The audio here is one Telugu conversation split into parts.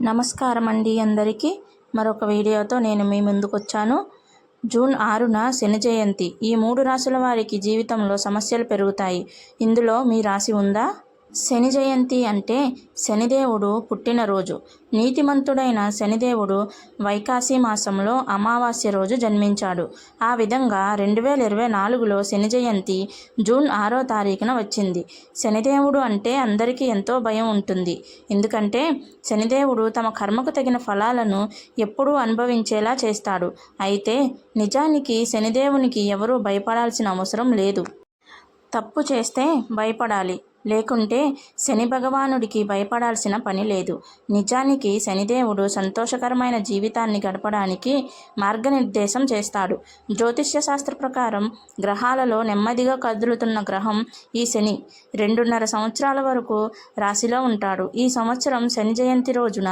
నమస్కారం అండి అందరికీ. మరొక వీడియోతో నేను మీ ముందుకు వచ్చాను. జూన్ 6న శని జయంతి. ఈ 3 రాశుల వారికి జీవితంలో సమస్యలు పెరుగుతాయి. ఇందులో మీ రాశి ఉందా? శని జయంతి అంటే శనిదేవుడు పుట్టినరోజు. నీతిమంతుడైన శనిదేవుడు వైకాసి మాసంలో అమావాస్య రోజు జన్మించాడు. ఆ విధంగా 2024లో శని జయంతి జూన్ 6వ తారీఖున వచ్చింది. శనిదేవుడు అంటే అందరికీ ఎంతో భయం ఉంటుంది. ఎందుకంటే శనిదేవుడు తమ కర్మకు తగిన ఫలాలను ఎప్పుడూ అనుభవించేలా చేస్తాడు. అయితే నిజానికి శనిదేవునికి ఎవరూ భయపడాల్సిన అవసరం లేదు. తప్పు చేస్తే భయపడాలి, లేకుంటే శని భగవానుడికి భయపడాల్సిన పని లేదు. నిజానికి శనిదేవుడు సంతోషకరమైన జీవితాన్ని గడపడానికి మార్గనిర్దేశం చేస్తాడు. జ్యోతిష్య శాస్త్ర ప్రకారం గ్రహాలలో నెమ్మదిగా కదులుతున్న గ్రహం ఈ శని 2.5 సంవత్సరాల వరకు రాశిలో ఉంటాడు. ఈ సంవత్సరం శని జయంతి రోజున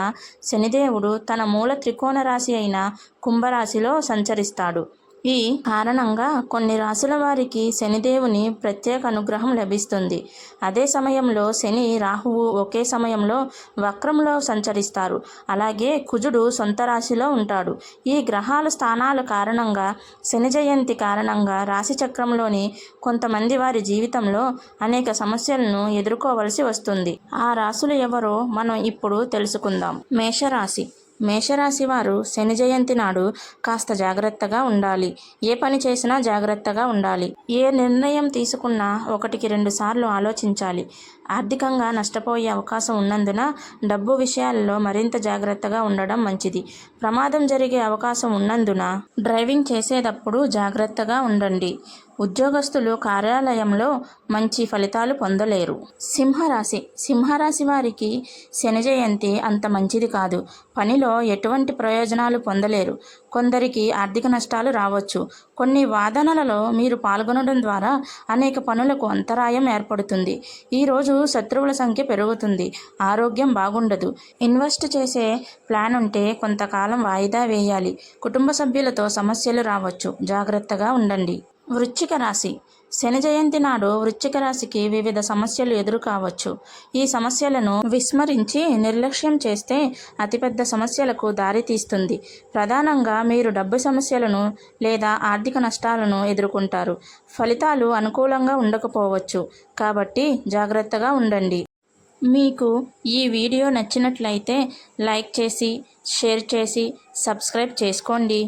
శనిదేవుడు తన మూల త్రికోణ రాశి అయిన కుంభరాశిలో సంచరిస్తాడు. ఈ కారణంగా కొన్ని రాశుల వారికి శనిదేవుని ప్రత్యేక అనుగ్రహం లభిస్తుంది. అదే సమయంలో శని, రాహువు ఒకే సమయంలో వక్రంలో సంచరిస్తారు. అలాగే కుజుడు సొంత రాశిలో ఉంటాడు. ఈ గ్రహాల స్థానాల కారణంగా శని జయంతి కారణంగా రాశి చక్రంలోని కొంతమంది వారి జీవితంలో అనేక సమస్యలను ఎదుర్కోవలసి వస్తుంది. ఆ రాశులు ఎవరో మనం ఇప్పుడు తెలుసుకుందాం. మేషరాశి వారు శని జయంతి నాడు కాస్త జాగ్రత్తగా ఉండాలి. ఏ పని చేసినా జాగ్రత్తగా ఉండాలి. ఏ నిర్ణయం తీసుకున్నా 1-2 సార్లు ఆలోచించాలి. ఆర్థికంగా నష్టపోయే అవకాశం ఉన్నందున డబ్బు విషయాల్లో మరింత జాగ్రత్తగా ఉండడం మంచిది. ప్రమాదం జరిగే అవకాశం ఉన్నందున డ్రైవింగ్ చేసేటప్పుడు జాగ్రత్తగా ఉండండి. ఉద్యోగస్తులు కార్యాలయంలో మంచి ఫలితాలు పొందలేరు. సింహరాశి వారికి శని జయంతి అంత మంచిది కాదు. పనిలో ఎటువంటి ప్రయోజనాలు పొందలేరు. కొందరికి ఆర్థిక నష్టాలు రావచ్చు. కొన్ని వాదనలలో మీరు పాల్గొనడం ద్వారా అనేక పనులకు అంతరాయం ఏర్పడుతుంది. ఈరోజు శత్రువుల సంఖ్య పెరుగుతుంది. ఆరోగ్యం బాగుండదు. ఇన్వెస్ట్ చేసే ప్లాన్ ఉంటే కొంతకాలం వాయిదా వేయాలి. కుటుంబ సభ్యులతో సమస్యలు రావచ్చు. జాగ్రత్తగా ఉండండి. వృశ్చిక రాశి. శని జయంతి నాడు వృశ్చిక రాశికి వివిధ సమస్యలు ఎదురు కావచ్చు. ఈ సమస్యలను విస్మరించి నిర్లక్ష్యం చేస్తే అతిపెద్ద సమస్యలకు దారితీస్తుంది. ప్రధానంగా మీరు డబ్బు సమస్యలను లేదా ఆర్థిక నష్టాలను ఎదుర్కొంటారు. ఫలితాలు అనుకూలంగా ఉండకపోవచ్చు. కాబట్టి జాగ్రత్తగా ఉండండి. మీకు ఈ వీడియో నచ్చినట్లయితే లైక్ చేసి, షేర్ చేసి, సబ్స్క్రైబ్ చేసుకోండి.